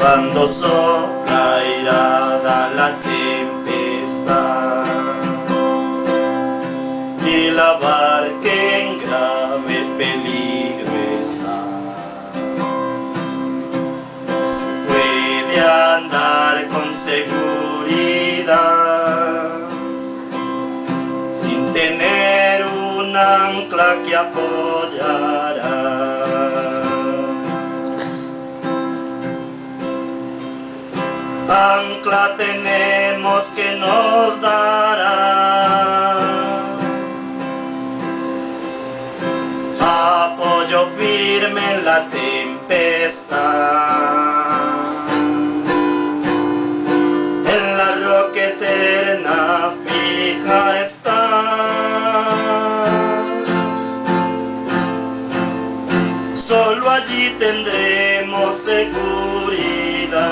cuando sopla irada la tempestad y la barca en grave peligro está. No se puede andar con seguridad sin tener un ancla que apoyará. Ancla tenemos que nos dará apoyo firme en la tempestad. En la roca eterna fija está, solo allí tendremos seguridad.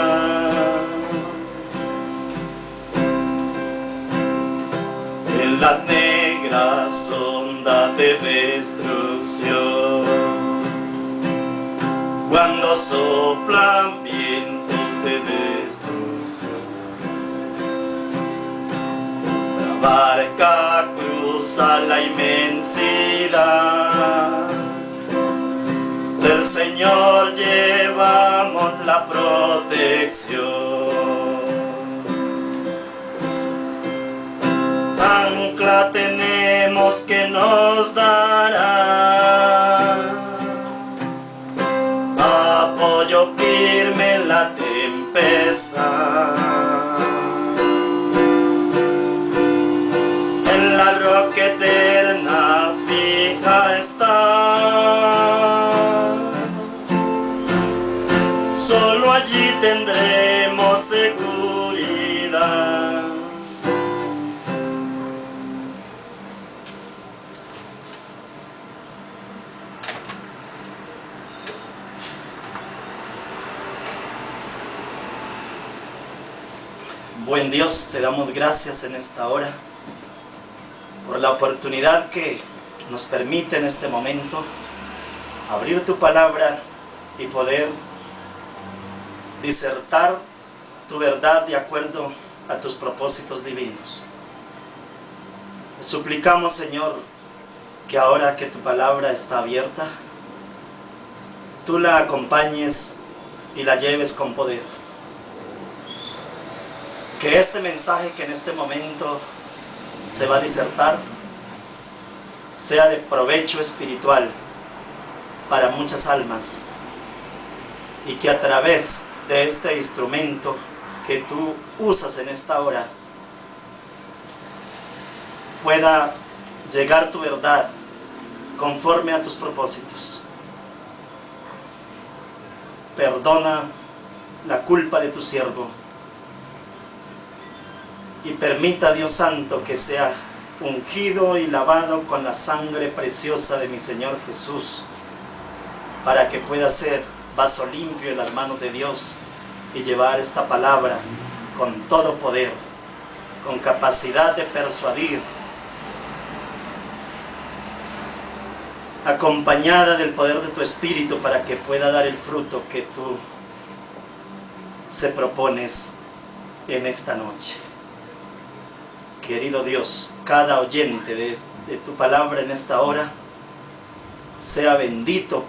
En las negras ondas de destrucción, cuando soplan vientos de destrucción, nuestra barca cruza la inmensidad. Del Señor llevamos la protección. Ancla tenemos que nos dará apoyo firme en la tempestad. En la roca eterna fija está, solo allí tendremos seguridad. Buen Dios, te damos gracias en esta hora por la oportunidad que nos permite en este momento abrir tu palabra y poder disertar tu verdad de acuerdo a tus propósitos divinos. Te suplicamos, Señor, que ahora que tu palabra está abierta, tú la acompañes y la lleves con poder. Que este mensaje que en este momento se va a disertar sea de provecho espiritual para muchas almas, y que a través de este instrumento que tú usas en esta hora pueda llegar tu verdad conforme a tus propósitos. Perdona la culpa de tu siervo y permita, Dios Santo, que sea ungido y lavado con la sangre preciosa de mi Señor Jesús, para que pueda ser vaso limpio en las manos de Dios y llevar esta palabra con todo poder, con capacidad de persuadir, acompañada del poder de tu Espíritu, para que pueda dar el fruto que tú se propones en esta noche. Querido Dios, cada oyente de tu palabra en esta hora sea bendito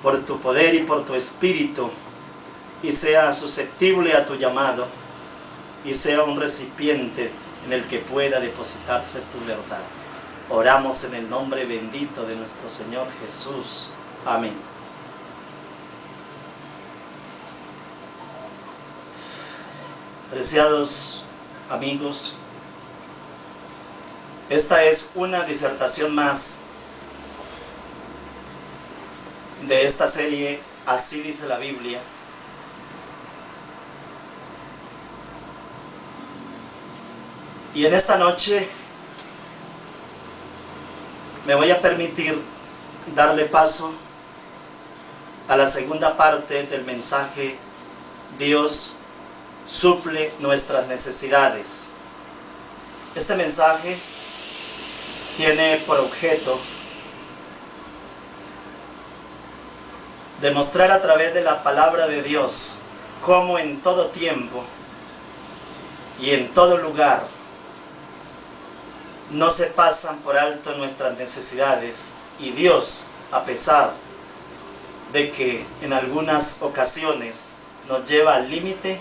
por tu poder y por tu Espíritu, y sea susceptible a tu llamado, y sea un recipiente en el que pueda depositarse tu verdad. Oramos en el nombre bendito de nuestro Señor Jesús. Amén. Preciados amigos, esta es una disertación más de esta serie Así dice la Biblia. Y en esta noche me voy a permitir darle paso a la segunda parte del mensaje: Dios suple nuestras necesidades. Este mensaje tiene por objeto demostrar a través de la palabra de Dios cómo en todo tiempo y en todo lugar no se pasan por alto nuestras necesidades, y Dios, a pesar de que en algunas ocasiones nos lleva al límite,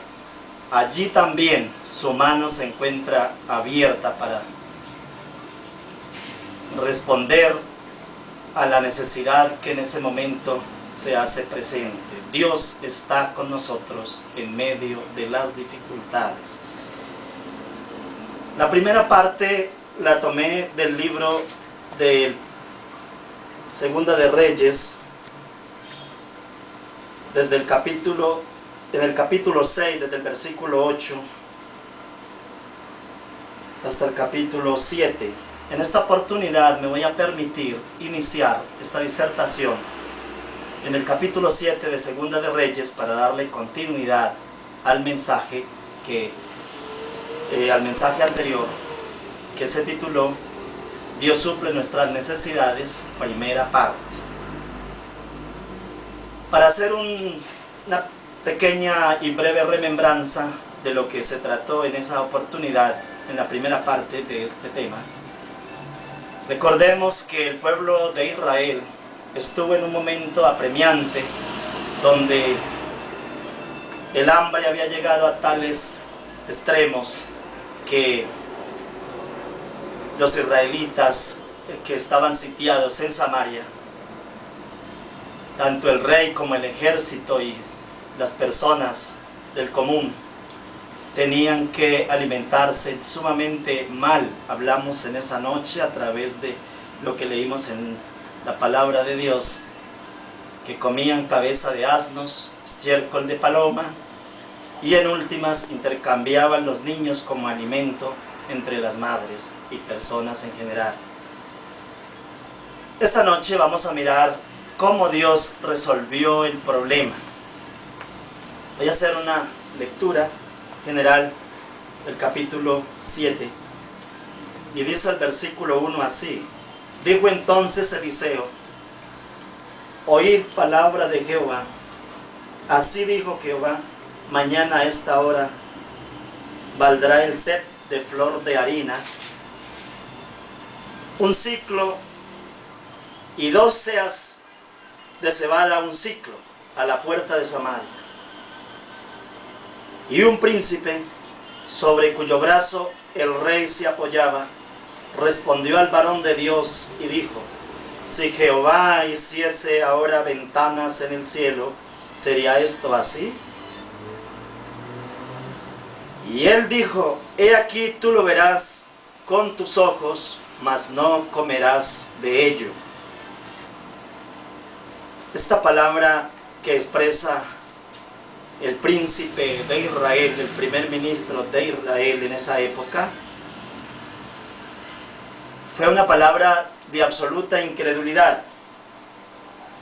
allí también su mano se encuentra abierta para responder a la necesidad que en ese momento se hace presente. Dios está con nosotros en medio de las dificultades. La primera parte la tomé del libro de Segunda de Reyes, en el capítulo 6, desde el versículo 8 hasta el capítulo 7. En esta oportunidad me voy a permitir iniciar esta disertación en el capítulo 7 de Segunda de Reyes para darle continuidad al mensaje anterior, que se tituló Dios suple nuestras necesidades, primera parte. Para hacer una pequeña y breve remembranza de lo que se trató en esa oportunidad, en la primera parte de este tema, recordemos que el pueblo de Israel estuvo en un momento apremiante donde el hambre había llegado a tales extremos que los israelitas que estaban sitiados en Samaria, tanto el rey como el ejército y las personas del común, tenían que alimentarse sumamente mal. Hablamos en esa noche a través de lo que leímos en la palabra de Dios, que comían cabeza de asnos, estiércol de paloma, y en últimas intercambiaban los niños como alimento entre las madres y personas en general. Esta noche vamos a mirar cómo Dios resolvió el problema. Voy a hacer una lectura general del capítulo 7 y dice el versículo 1 así: dijo entonces Eliseo: oíd palabra de Jehová. Así dijo Jehová: mañana a esta hora valdrá el set de flor de harina, un ciclo, y 2 seas de cebada, un ciclo, a la puerta de Samaria. Y un príncipe, sobre cuyo brazo el rey se apoyaba, respondió al varón de Dios y dijo: si Jehová hiciese ahora ventanas en el cielo, ¿sería esto así? Y él dijo: he aquí tú lo verás con tus ojos, mas no comerás de ello. Esta palabra que expresa el príncipe de Israel, el primer ministro de Israel en esa época, fue una palabra de absoluta incredulidad,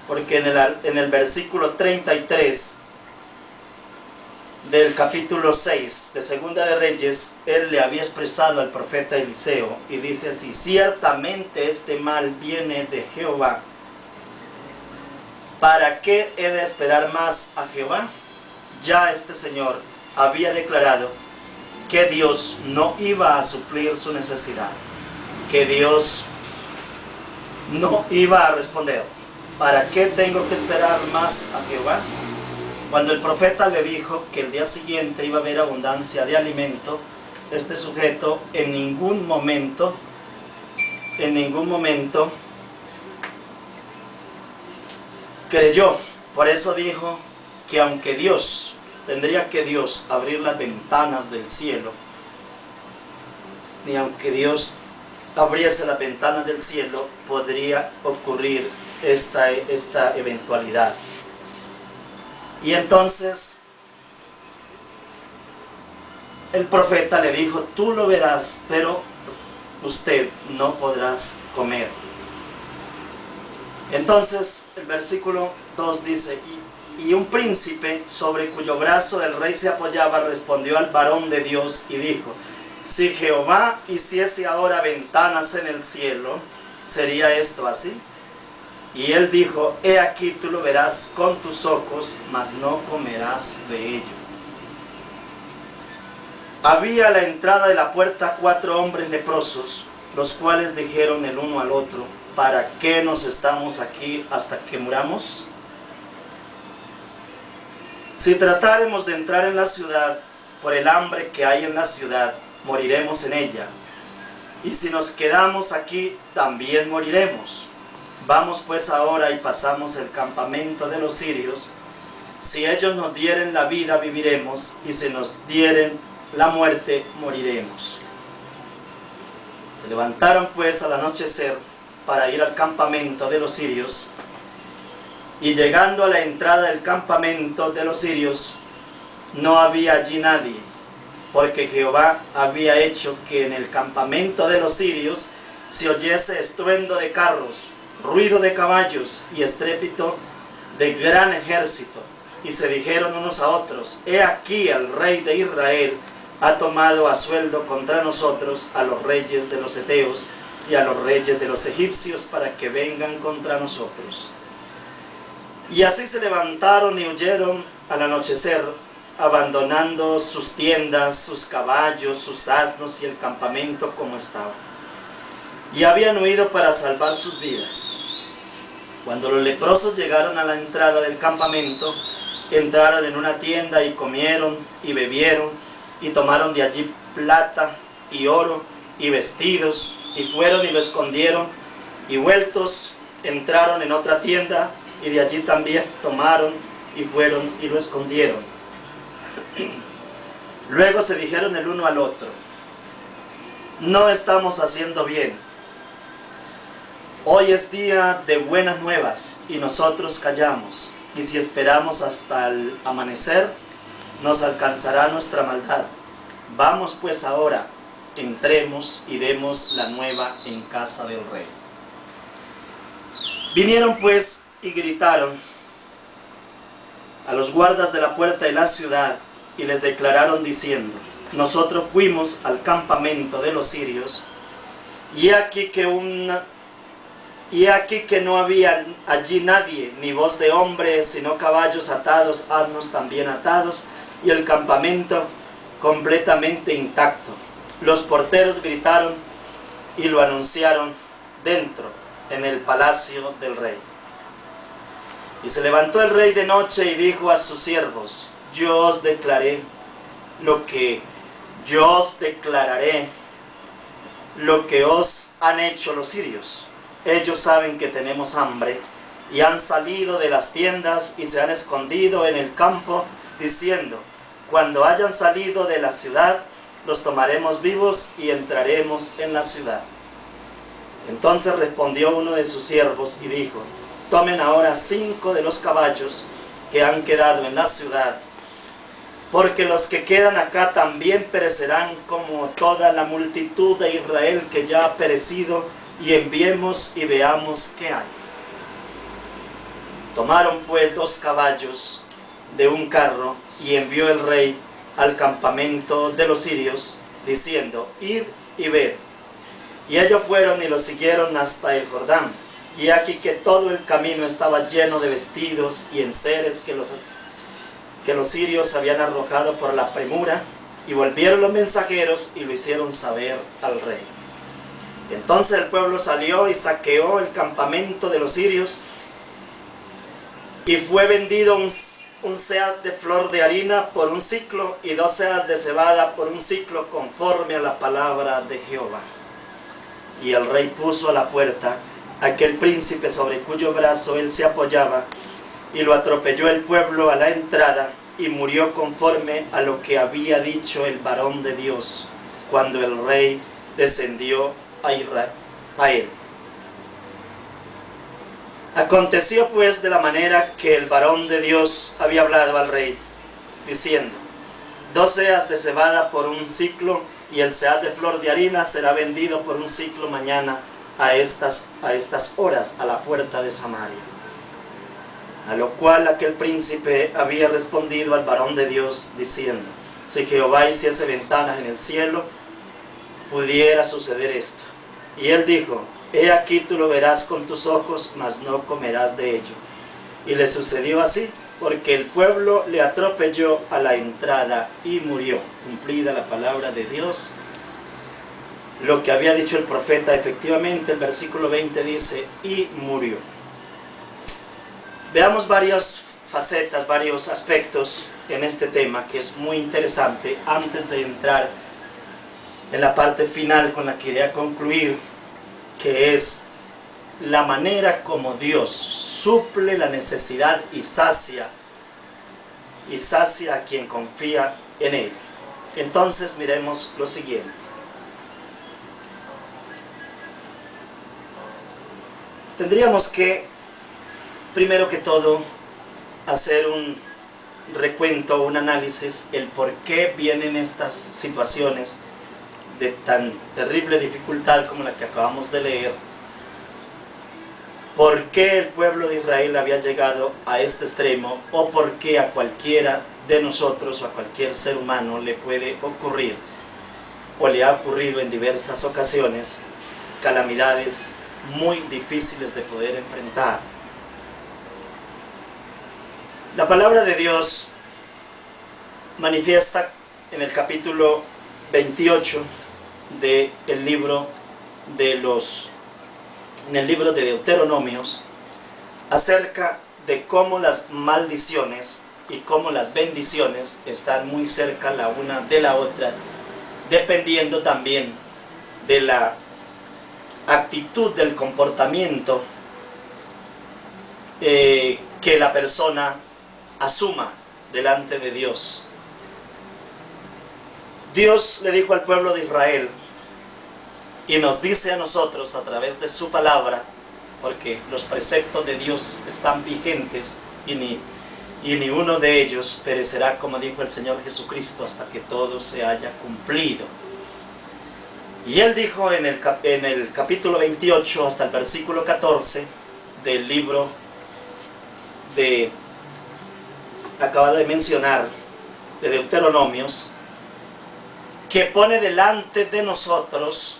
porque en el versículo 33 del capítulo 6 de Segunda de Reyes, él le había expresado al profeta Eliseo, y dice así: ciertamente este mal viene de Jehová. ¿Para qué he de esperar más a Jehová? Ya este señor había declarado que Dios no iba a suplir su necesidad, que Dios no iba a responder. ¿Para qué tengo que esperar más a Jehová? Cuando el profeta le dijo que el día siguiente iba a haber abundancia de alimento, este sujeto en ningún momento creyó. Por eso dijo que aunque tendría que Dios abrir las ventanas del cielo, ni aunque Dios abriese las ventanas del cielo, podría ocurrir esta eventualidad. Y entonces el profeta le dijo: tú lo verás, pero usted no podrás comer. Entonces el versículo 2 dice: y un príncipe, sobre cuyo brazo el rey se apoyaba, respondió al varón de Dios y dijo: si Jehová hiciese ahora ventanas en el cielo, ¿sería esto así? Y él dijo: he aquí tú lo verás con tus ojos, mas no comerás de ello. Había a la entrada de la puerta 4 hombres leprosos, los cuales dijeron el uno al otro: ¿para qué nos estamos aquí hasta que muramos? Si tratáremos de entrar en la ciudad, por el hambre que hay en la ciudad, moriremos en ella. Y si nos quedamos aquí, también moriremos. Vamos pues ahora y pasamos el campamento de los sirios. Si ellos nos dieren la vida, viviremos, y si nos dieren la muerte, moriremos. Se levantaron pues al anochecer para ir al campamento de los sirios, y llegando a la entrada del campamento de los sirios, no había allí nadie, porque Jehová había hecho que en el campamento de los sirios se oyese estruendo de carros, ruido de caballos y estrépito de gran ejército. Y se dijeron unos a otros: he aquí el rey de Israel ha tomado a sueldo contra nosotros a los reyes de los heteos y a los reyes de los egipcios para que vengan contra nosotros. Y así se levantaron y huyeron al anochecer, abandonando sus tiendas, sus caballos, sus asnos y el campamento como estaba. Y habían huido para salvar sus vidas. Cuando los leprosos llegaron a la entrada del campamento, entraron en una tienda y comieron y bebieron, y tomaron de allí plata y oro y vestidos, y fueron y lo escondieron, y vueltos entraron en otra tienda, y de allí también tomaron y fueron y lo escondieron. Luego se dijeron el uno al otro: no estamos haciendo bien. Hoy es día de buenas nuevas y nosotros callamos, y si esperamos hasta el amanecer, nos alcanzará nuestra maldad. Vamos pues ahora, entremos y demos la nueva en casa del rey. Vinieron pues y gritaron a los guardas de la puerta de la ciudad y les declararon diciendo: nosotros fuimos al campamento de los sirios, y he aquí que no había allí nadie, ni voz de hombre, sino caballos atados, asnos también atados, y el campamento completamente intacto. Los porteros gritaron y lo anunciaron dentro, en el palacio del rey. Y se levantó el rey de noche y dijo a sus siervos: yo os declararé lo que os han hecho los sirios. Ellos saben que tenemos hambre, y han salido de las tiendas y se han escondido en el campo, diciendo: cuando hayan salido de la ciudad, los tomaremos vivos y entraremos en la ciudad. Entonces respondió uno de sus siervos y dijo: tomen ahora 5 de los caballos que han quedado en la ciudad, porque los que quedan acá también perecerán como toda la multitud de Israel que ya ha perecido, y enviemos y veamos qué hay. Tomaron pues 2 caballos de un carro, y envió el rey al campamento de los sirios, diciendo: id y ved. Y ellos fueron y lo siguieron hasta el Jordán. Y aquí que todo el camino estaba lleno de vestidos y enseres que los sirios habían arrojado por la premura. Y volvieron los mensajeros y lo hicieron saber al rey. Entonces el pueblo salió y saqueó el campamento de los sirios, y fue vendido un seah de flor de harina por un siclo, y 2 seahs de cebada por un siclo, conforme a la palabra de Jehová. Y el rey puso a la puerta aquel príncipe sobre cuyo brazo él se apoyaba, y lo atropelló el pueblo a la entrada, y murió conforme a lo que había dicho el varón de Dios, cuando el rey descendió a él. Aconteció pues de la manera que el varón de Dios había hablado al rey, diciendo: 2 seahs de cebada por un siclo, y el seah de flor de harina será vendido por un siclo mañana a estas horas a la puerta de Samaria. A lo cual aquel príncipe había respondido al varón de Dios, diciendo: si Jehová hiciese ventanas en el cielo, pudiera suceder esto. Y él dijo: he aquí tú lo verás con tus ojos, mas no comerás de ello. Y le sucedió así, porque el pueblo le atropelló a la entrada y murió. Cumplida la palabra de Dios, lo que había dicho el profeta, efectivamente el versículo 20 dice, y murió. Veamos varias facetas, varios aspectos en este tema, que es muy interesante, antes de entrar en la parte final con la que quería concluir, que es la manera como Dios suple la necesidad y sacia a quien confía en Él. Entonces miremos lo siguiente. Tendríamos que, primero que todo, hacer un recuento, un análisis, el por qué vienen estas situaciones de tan terrible dificultad como la que acabamos de leer. ¿Por qué el pueblo de Israel había llegado a este extremo? ¿O por qué a cualquiera de nosotros o a cualquier ser humano le puede ocurrir, o le ha ocurrido en diversas ocasiones, calamidades muy difíciles de poder enfrentar? La palabra de Dios manifiesta en el capítulo 28 del libro en el libro de Deuteronomios, acerca de cómo las maldiciones y cómo las bendiciones están muy cerca la una de la otra, dependiendo también de la actitud, del comportamiento que la persona asuma delante de Dios. Dios le dijo al pueblo de Israel, y nos dice a nosotros a través de su palabra, porque los preceptos de Dios están vigentes y ni uno de ellos perecerá, como dijo el Señor Jesucristo, hasta que todo se haya cumplido. Y Él dijo en el capítulo 28 hasta el versículo 14 del libro acabado de mencionar, de Deuteronomios, que pone delante de nosotros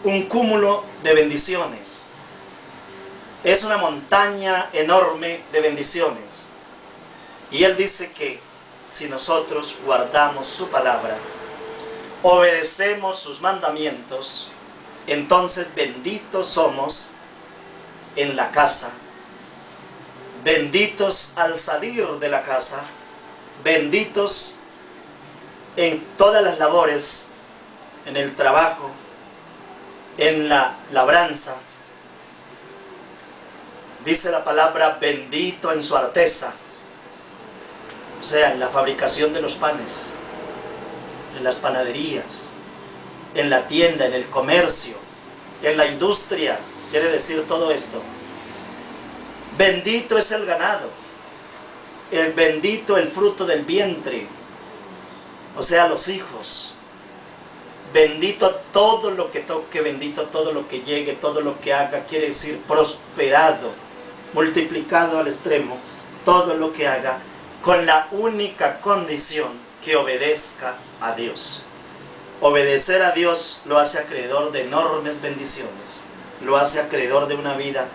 un cúmulo de bendiciones. Es una montaña enorme de bendiciones. Y Él dice que si nosotros guardamos su palabra, obedecemos sus mandamientos, entonces benditos somos en la casa, benditos al salir de la casa, benditos en todas las labores, en el trabajo, en la labranza. Dice la palabra bendito en su arteza, o sea, en la fabricación de los panes, en las panaderías, en la tienda, en el comercio, en la industria, quiere decir todo esto. Bendito es el ganado, el bendito el fruto del vientre, o sea, los hijos. Bendito todo lo que toque, bendito todo lo que llegue, todo lo que haga, quiere decir prosperado, multiplicado al extremo, todo lo que haga, con la única condición que obedezca a Dios. Obedecer a Dios lo hace acreedor de enormes bendiciones, lo hace acreedor de una vida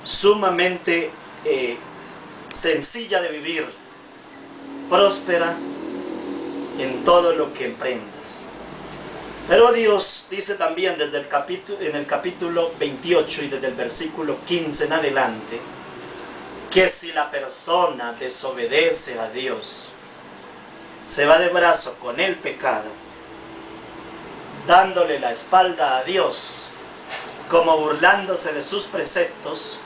sumamente sencilla de vivir, próspera en todo lo que emprendas. Pero Dios dice también en el capítulo 28 y desde el versículo 15 en adelante, que si la persona desobedece a Dios, se va de brazo con el pecado, dándole la espalda a Dios, como burlándose de sus preceptos,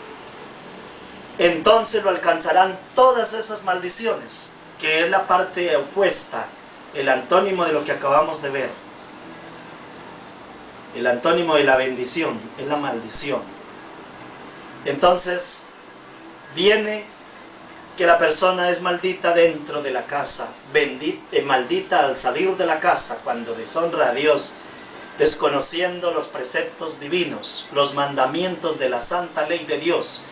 entonces lo alcanzarán todas esas maldiciones, que es la parte opuesta, el antónimo de lo que acabamos de ver. El antónimo de la bendición es la maldición. Entonces, viene que la persona es maldita dentro de la casa, maldita al salir de la casa, cuando deshonra a Dios, desconociendo los preceptos divinos, los mandamientos de la santa ley de Dios,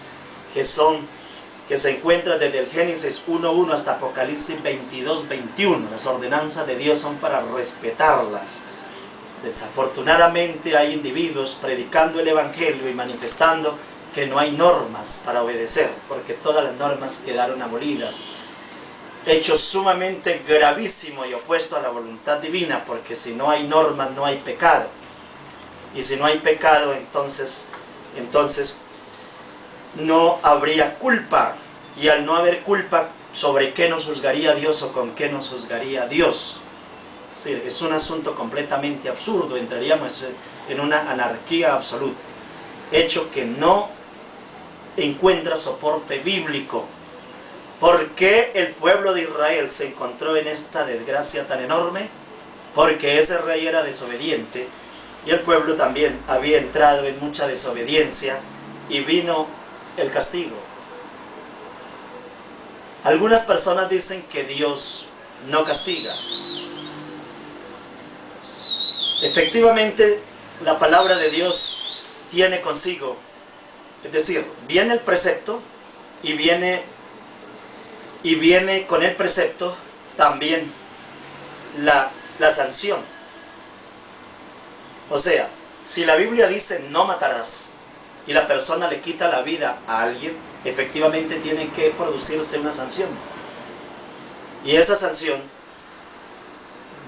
que se encuentran desde el Génesis 1:1 hasta Apocalipsis 22:21. Las ordenanzas de Dios son para respetarlas, Desafortunadamente hay individuos predicando el Evangelio y manifestando que no hay normas para obedecer, porque todas las normas quedaron abolidas. Hecho sumamente gravísimo y opuesto a la voluntad divina, porque si no hay normas no hay pecado. Y si no hay pecado, entonces no habría culpa. Y al no haber culpa, ¿sobre qué nos juzgaría Dios o con qué nos juzgaría Dios? Sí, es un asunto completamente absurdo, entraríamos en una anarquía absoluta, hecho que no encuentra soporte bíblico. ¿Por qué el pueblo de Israel se encontró en esta desgracia tan enorme? Porque ese rey era desobediente y el pueblo también había entrado en mucha desobediencia y vino el castigo. Algunas personas dicen que Dios no castiga. Efectivamente, la palabra de Dios tiene consigo, es decir, viene el precepto y viene con el precepto también la sanción. O sea, si la Biblia dice no matarás y la persona le quita la vida a alguien, efectivamente tiene que producirse una sanción. Y esa sanción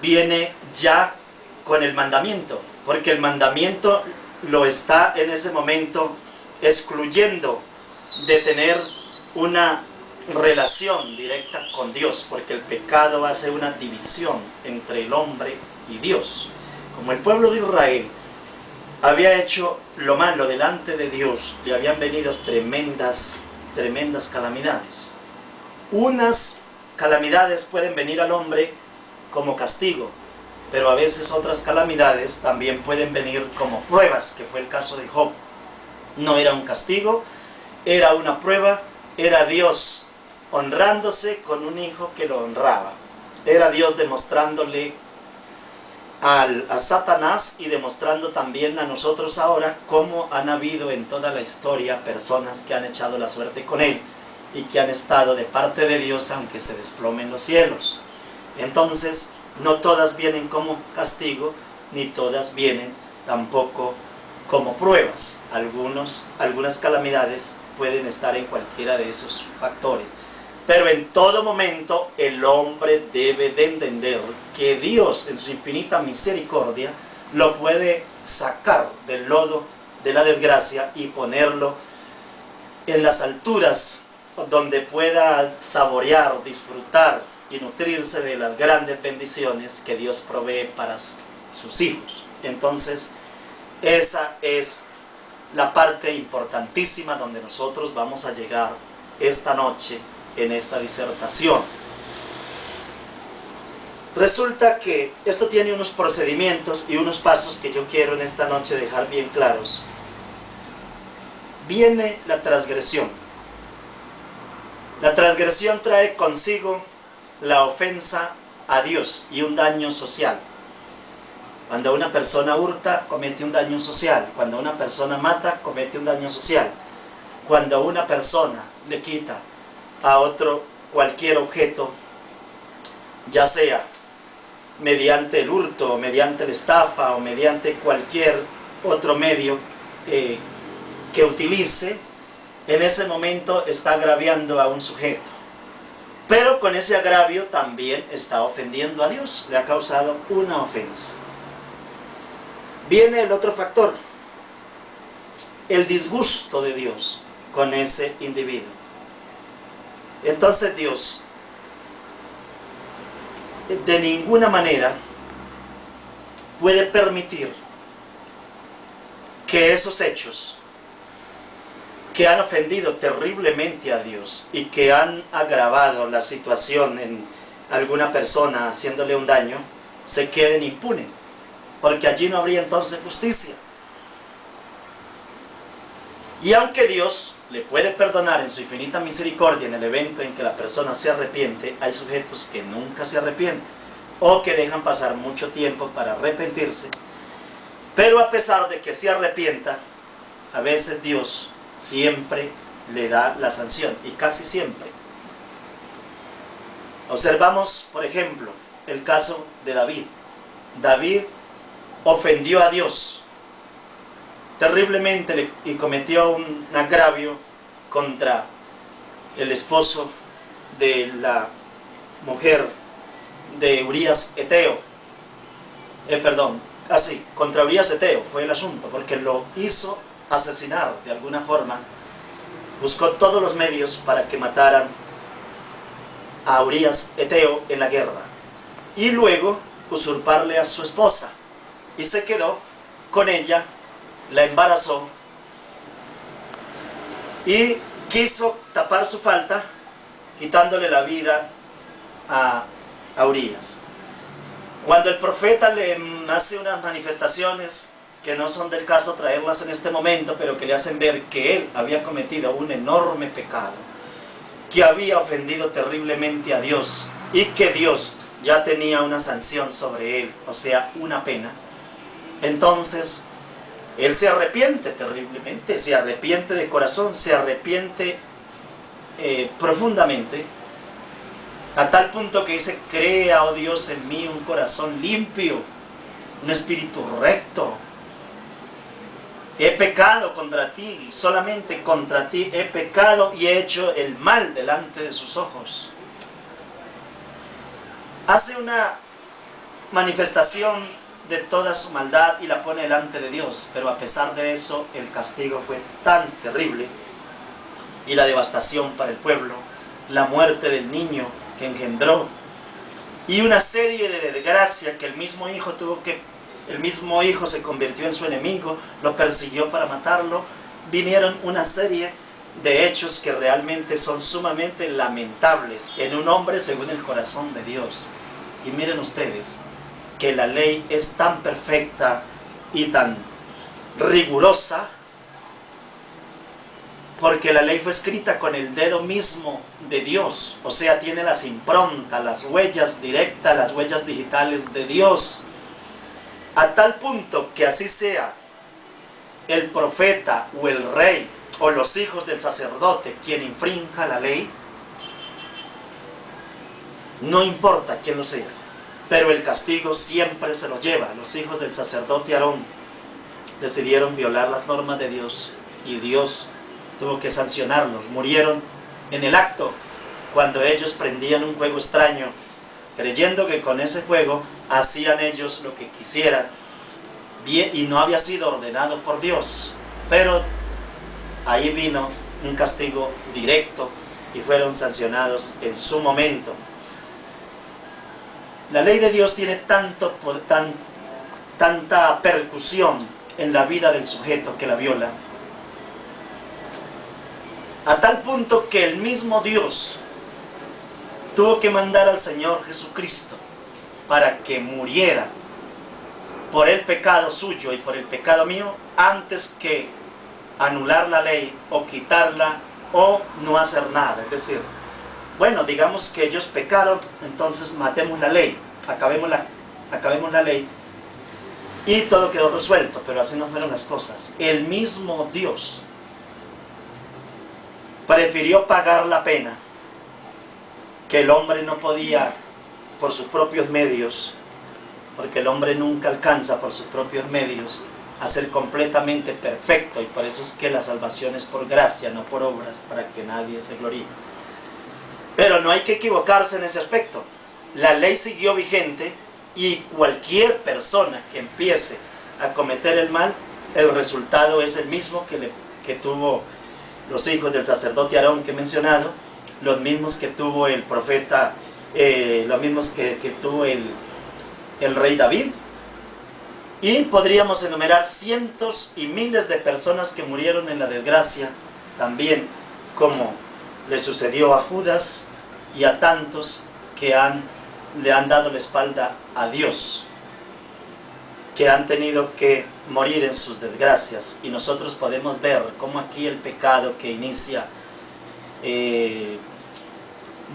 viene ya con el mandamiento, porque el mandamiento lo está en ese momento excluyendo de tener una relación directa con Dios, porque el pecado hace una división entre el hombre y Dios. Como el pueblo de Israel había hecho lo malo delante de Dios, le habían venido tremendas calamidades. Unas calamidades pueden venir al hombre como castigo, pero a veces otras calamidades también pueden venir como pruebas, que fue el caso de Job. No era un castigo, era una prueba, era Dios honrándose con un hijo que lo honraba. Era Dios demostrándole a Satanás y demostrando también a nosotros ahora cómo han habido en toda la historia personas que han echado la suerte con él y que han estado de parte de Dios aunque se desplomen los cielos. Entonces, no todas vienen como castigo, ni todas vienen tampoco como pruebas. Algunas calamidades pueden estar en cualquiera de esos factores. Pero en todo momento el hombre debe de entender que Dios en su infinita misericordia lo puede sacar del lodo de la desgracia y ponerlo en las alturas donde pueda saborear, disfrutar y nutrirse de las grandes bendiciones que Dios provee para sus hijos. Entonces, esa es la parte importantísima donde nosotros vamos a llegar esta noche en esta disertación. Resulta que esto tiene unos procedimientos y unos pasos que yo quiero en esta noche dejar bien claros. Viene la transgresión. La transgresión trae consigo la ofensa a Dios y un daño social. Cuando una persona hurta, comete un daño social. Cuando una persona mata, comete un daño social. Cuando una persona le quita a otro cualquier objeto, ya sea mediante el hurto, mediante la estafa o mediante cualquier otro medio que utilice, en ese momento está agraviando a un sujeto. Pero con ese agravio también está ofendiendo a Dios, le ha causado una ofensa. Viene el otro factor, el disgusto de Dios con ese individuo. Entonces Dios de ninguna manera puede permitir que esos hechos que han ofendido terriblemente a Dios y que han agravado la situación en alguna persona haciéndole un daño, se queden impunes, porque allí no habría entonces justicia. Y aunque Dios le puede perdonar en su infinita misericordia en el evento en que la persona se arrepiente, hay sujetos que nunca se arrepienten o que dejan pasar mucho tiempo para arrepentirse, pero a pesar de que se arrepienta, a veces Dios siempre le da la sanción, y casi siempre. Observamos, por ejemplo, el caso de David. David ofendió a Dios terriblemente y cometió un agravio contra el esposo de la mujer de Urías Eteo. Contra Urías Eteo fue el asunto, porque lo hizo asesinar de alguna forma. Buscó todos los medios para que mataran a Urías Eteo en la guerra, y luego usurparle a su esposa, y se quedó con ella, la embarazó, y quiso tapar su falta quitándole la vida a Urías. Cuando el profeta le hace unas manifestaciones que no son del caso traerlas en este momento, pero que le hacen ver que él había cometido un enorme pecado, que había ofendido terriblemente a Dios y que Dios ya tenía una sanción sobre él, o sea, una pena. Entonces, él se arrepiente terriblemente, se arrepiente de corazón, se arrepiente profundamente, a tal punto que dice: crea, oh Dios, en mí un corazón limpio, un espíritu recto. He pecado contra ti, solamente contra ti he pecado y he hecho el mal delante de sus ojos. Hace una manifestación de toda su maldad y la pone delante de Dios, pero a pesar de eso el castigo fue tan terrible y la devastación para el pueblo, la muerte del niño que engendró y una serie de desgracias que el mismo hijo se convirtió en su enemigo, lo persiguió para matarlo. Vinieron una serie de hechos que realmente son sumamente lamentables en un hombre según el corazón de Dios. Y miren ustedes que la ley es tan perfecta y tan rigurosa, porque la ley fue escrita con el dedo mismo de Dios, o sea, tiene las improntas, las huellas directas, las huellas digitales de Dios, a tal punto que así sea el profeta o el rey o los hijos del sacerdote quien infrinja la ley, no importa quién lo sea, pero el castigo siempre se lo lleva. Los hijos del sacerdote Aarón decidieron violar las normas de Dios y Dios tuvo que sancionarlos. Murieron en el acto cuando ellos prendían un juego extraño, creyendo que con ese juego hacían ellos lo que quisieran, y no había sido ordenado por Dios. Pero ahí vino un castigo directo y fueron sancionados en su momento. La ley de Dios tiene tanta percusión en la vida del sujeto que la viola, a tal punto que el mismo Dios tuvo que mandar al Señor Jesucristo para que muriera por el pecado suyo y por el pecado mío, antes que anular la ley o quitarla o no hacer nada. Es decir, bueno, digamos que ellos pecaron, entonces matemos la ley, acabemos la ley y todo quedó resuelto. Pero así no fueron las cosas. El mismo Dios prefirió pagar la pena que el hombre no podía por sus propios medios, porque el hombre nunca alcanza por sus propios medios a ser completamente perfecto, y por eso es que la salvación es por gracia, no por obras, para que nadie se gloríe. Pero no hay que equivocarse en ese aspecto. La ley siguió vigente y cualquier persona que empiece a cometer el mal, el resultado es el mismo que tuvo los hijos del sacerdote Aarón que he mencionado, los mismos que tuvo el profeta, los mismos que tuvo el rey David, y podríamos enumerar cientos y miles de personas que murieron en la desgracia, también como le sucedió a Judas y a tantos que le han dado la espalda a Dios, que han tenido que morir en sus desgracias. Y nosotros podemos ver cómo aquí el pecado que inicia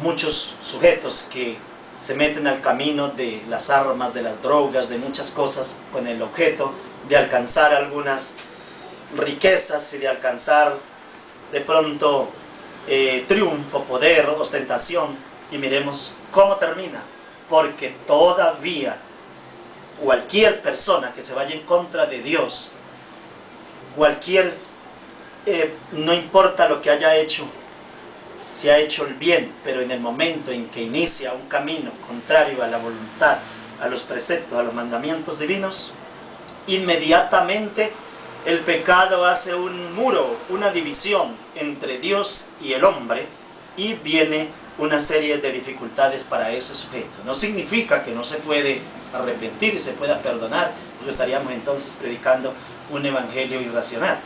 muchos sujetos que se meten al camino de las armas, de las drogas, de muchas cosas, con el objeto de alcanzar algunas riquezas y de alcanzar de pronto triunfo, poder, ostentación. Y miremos cómo termina, porque todavía cualquier persona que se vaya en contra de Dios, no importa lo que haya hecho, si ha hecho el bien, pero en el momento en que inicia un camino contrario a la voluntad, a los preceptos, a los mandamientos divinos, inmediatamente el pecado hace un muro, una división entre Dios y el hombre, y viene una serie de dificultades para ese sujeto. No significa que no se puede arrepentir y se pueda perdonar, porque estaríamos entonces predicando un evangelio irracional.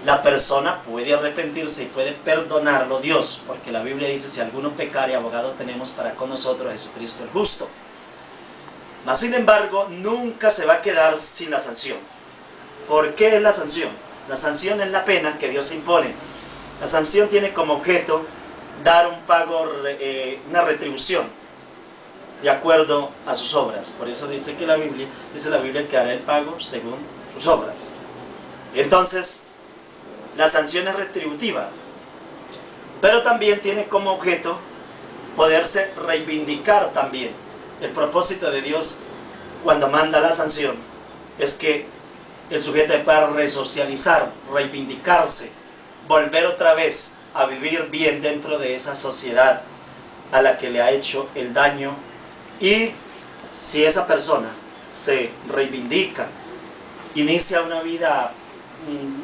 La persona puede arrepentirse y puede perdonarlo Dios, porque la Biblia dice: si alguno pecare, abogado tenemos para con nosotros a Jesucristo el justo. Mas sin embargo, nunca se va a quedar sin la sanción. ¿Por qué es la sanción? La sanción es la pena que Dios impone. La sanción tiene como objeto dar un pago, una retribución, de acuerdo a sus obras. Por eso dice la Biblia que hará el pago según sus obras. Entonces, la sanción es retributiva, pero también tiene como objeto poderse reivindicar también. El propósito de Dios cuando manda la sanción es que el sujeto pueda resocializar, reivindicarse, volver otra vez a vivir bien dentro de esa sociedad a la que le ha hecho el daño. Y si esa persona se reivindica, inicia una vida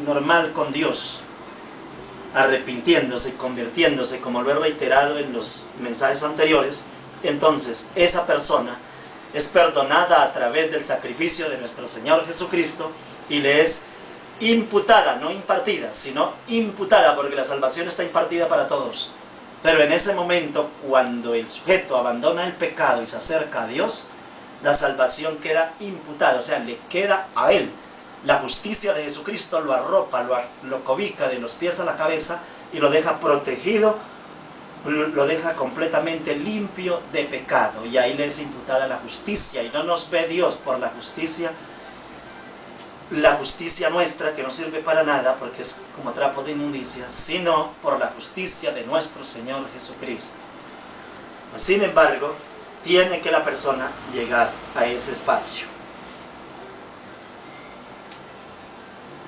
normal con Dios, arrepintiéndose y convirtiéndose, como lo he reiterado en los mensajes anteriores, entonces esa persona es perdonada a través del sacrificio de nuestro Señor Jesucristo y le es imputada, no impartida, sino imputada, porque la salvación está impartida para todos. Pero en ese momento, cuando el sujeto abandona el pecado y se acerca a Dios, la salvación queda imputada, o sea, le queda a él. La justicia de Jesucristo lo arropa, lo cobija de los pies a la cabeza y lo deja protegido, lo deja completamente limpio de pecado, y ahí le es imputada la justicia. Y no nos ve Dios por la justicia nuestra, que no sirve para nada porque es como trapo de inmundicia, sino por la justicia de nuestro Señor Jesucristo. Sin embargo, tiene que la persona llegar a ese espacio.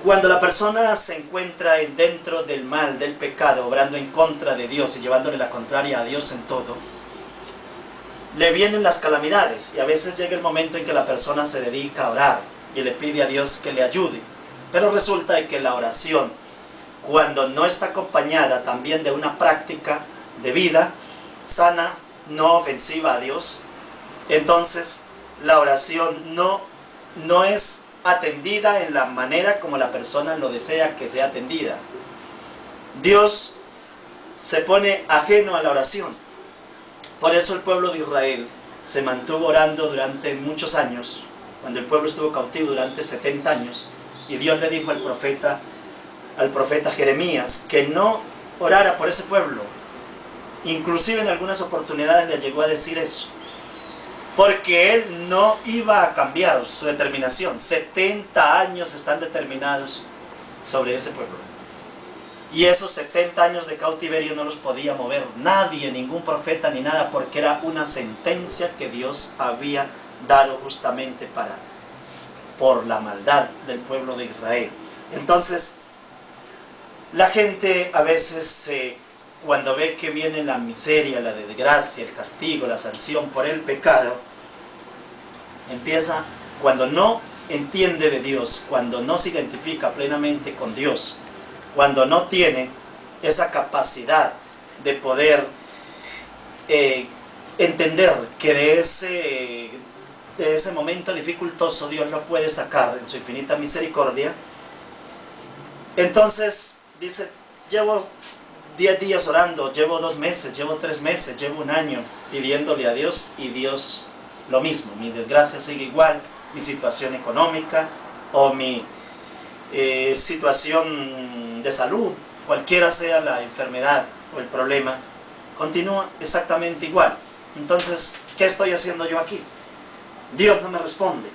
Cuando la persona se encuentra dentro del mal, del pecado, obrando en contra de Dios y llevándole la contraria a Dios en todo, le vienen las calamidades, y a veces llega el momento en que la persona se dedica a orar y le pide a Dios que le ayude. Pero resulta que la oración, cuando no está acompañada también de una práctica de vida sana, no ofensiva a Dios, entonces la oración no es atendida en la manera como la persona lo desea que sea atendida. Dios se pone ajeno a la oración. Por eso el pueblo de Israel se mantuvo orando durante muchos años, cuando el pueblo estuvo cautivo durante 70 años, y Dios le dijo al profeta Jeremías que no orara por ese pueblo. Inclusive en algunas oportunidades le llegó a decir eso, porque él no iba a cambiar su determinación. 70 años están determinados sobre ese pueblo, y esos 70 años de cautiverio no los podía mover nadie, ningún profeta ni nada, porque era una sentencia que Dios había dado justamente por la maldad del pueblo de Israel. Entonces, la gente a veces, cuando ve que viene la miseria, la desgracia, el castigo, la sanción por el pecado, empieza, cuando no entiende de Dios, cuando no se identifica plenamente con Dios, cuando no tiene esa capacidad de poder entender que de ese momento dificultoso Dios lo puede sacar en su infinita misericordia, entonces dice: llevo 10 días orando, llevo 2 meses, llevo 3 meses, llevo 1 año pidiéndole a Dios, y Dios lo mismo, mi desgracia sigue igual, mi situación económica o mi situación de salud, cualquiera sea la enfermedad o el problema, continúa exactamente igual. Entonces, ¿qué estoy haciendo yo aquí? Dios no me responde.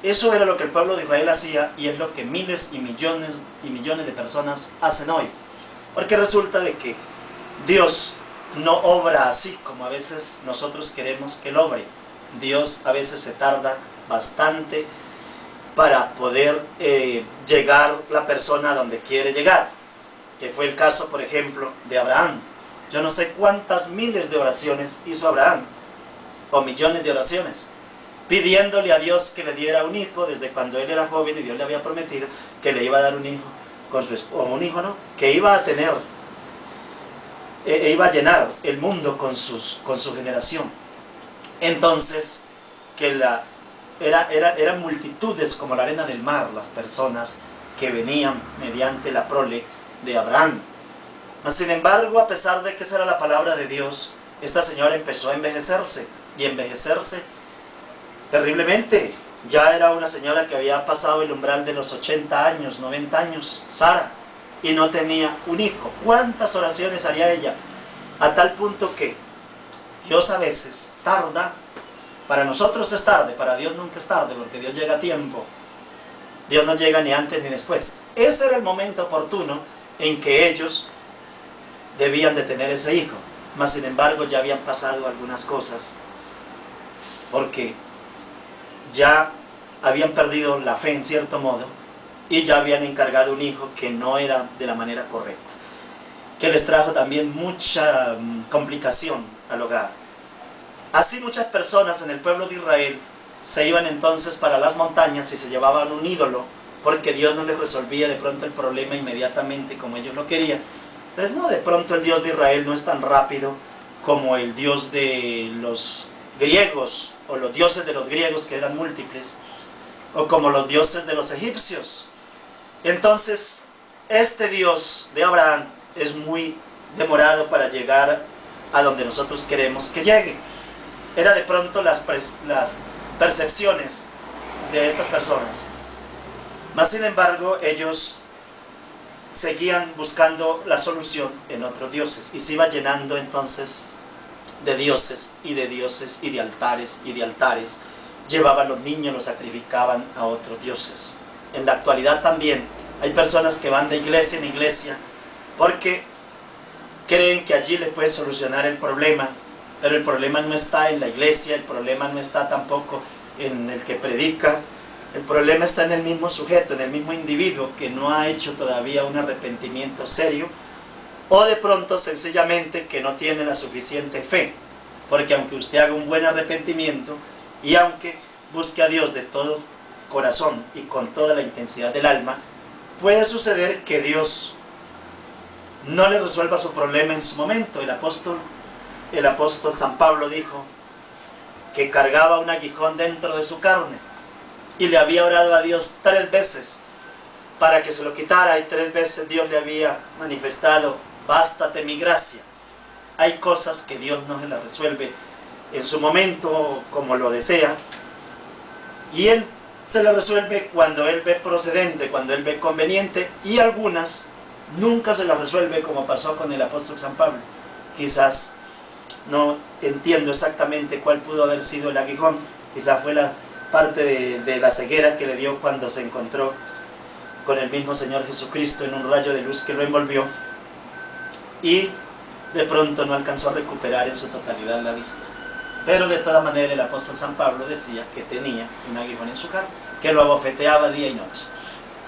Eso era lo que el pueblo de Israel hacía, y es lo que miles y millones de personas hacen hoy. Porque resulta de que Dios no obra así como a veces nosotros queremos que Él obre. Dios a veces se tarda bastante para poder llegar la persona a donde quiere llegar, que fue el caso, por ejemplo, de Abraham. Yo no sé cuántas miles de oraciones hizo Abraham, o millones de oraciones, pidiéndole a Dios que le diera un hijo desde cuando él era joven, y Dios le había prometido que le iba a dar un hijo con su esposa, un hijo, ¿no?, que iba a tener, iba a llenar el mundo con su generación. Entonces, que eran multitudes como la arena del mar las personas que venían mediante la prole de Abraham. Sin embargo, a pesar de que esa era la palabra de Dios, esta señora empezó a envejecerse, y envejecerse terriblemente. Ya era una señora que había pasado el umbral de los 80 años, 90 años, Sara, y no tenía un hijo. ¿Cuántas oraciones haría ella? A tal punto que Dios a veces tarda. Para nosotros es tarde, para Dios nunca es tarde, porque Dios llega a tiempo. Dios no llega ni antes ni después. Ese era el momento oportuno en que ellos debían de tener ese hijo. Mas sin embargo ya habían pasado algunas cosas, porque ya habían perdido la fe en cierto modo, y ya habían encargado un hijo que no era de la manera correcta, que les trajo también mucha complicación al hogar. Así muchas personas en el pueblo de Israel se iban entonces para las montañas y se llevaban un ídolo, porque Dios no les resolvía de pronto el problema inmediatamente como ellos lo querían. Entonces, no, de pronto el Dios de Israel no es tan rápido como el Dios de los griegos, o los dioses de los griegos, que eran múltiples, o como los dioses de los egipcios. Entonces, este Dios de Abraham es muy demorado para llegar a donde nosotros queremos que llegue. Era de pronto las percepciones de estas personas. Mas sin embargo, ellos seguían buscando la solución en otros dioses, y se iba llenando entonces de dioses y de dioses y de altares y de altares. Llevaban los niños, los sacrificaban a otros dioses. En la actualidad también hay personas que van de iglesia en iglesia porque creen que allí les puede solucionar el problema, pero el problema no está en la iglesia, el problema no está tampoco en el que predica, el problema está en el mismo sujeto, en el mismo individuo que no ha hecho todavía un arrepentimiento serio, o de pronto sencillamente que no tiene la suficiente fe, porque aunque usted haga un buen arrepentimiento y aunque busque a Dios de todo corazón y con toda la intensidad del alma, puede suceder que Dios no le resuelva su problema en su momento. El apóstol San Pablo dijo que cargaba un aguijón dentro de su carne y le había orado a Dios 3 veces para que se lo quitara, y 3 veces Dios le había manifestado: bástate mi gracia. Hay cosas que Dios no se las resuelve en su momento como lo desea, y Él se las resuelve cuando Él ve procedente, cuando Él ve conveniente, y algunas nunca se las resuelve, como pasó con el apóstol San Pablo. Quizás no entiendo exactamente cuál pudo haber sido el aguijón, quizás fue la parte de la ceguera que le dio cuando se encontró con el mismo Señor Jesucristo en un rayo de luz que lo envolvió, y de pronto no alcanzó a recuperar en su totalidad la vista. Pero de toda manera el apóstol San Pablo decía que tenía un aguijón en su carne, que lo abofeteaba día y noche.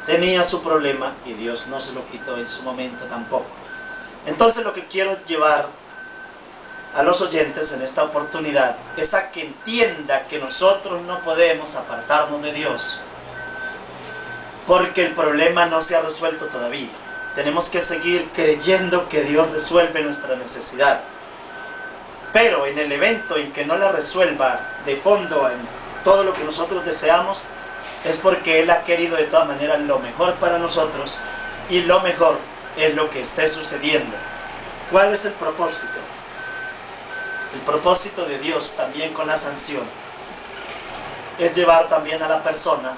Tenía su problema y Dios no se lo quitó en su momento tampoco. Entonces lo que quiero llevar a los oyentes en esta oportunidad es a que entienda que nosotros no podemos apartarnos de Dios, porque el problema no se ha resuelto todavía. Tenemos que seguir creyendo que Dios resuelve nuestra necesidad. Pero en el evento en que no la resuelva de fondo en todo lo que nosotros deseamos, es porque Él ha querido de todas maneras lo mejor para nosotros, y lo mejor es lo que esté sucediendo. ¿Cuál es el propósito? El propósito de Dios también con la sanción es llevar también a la persona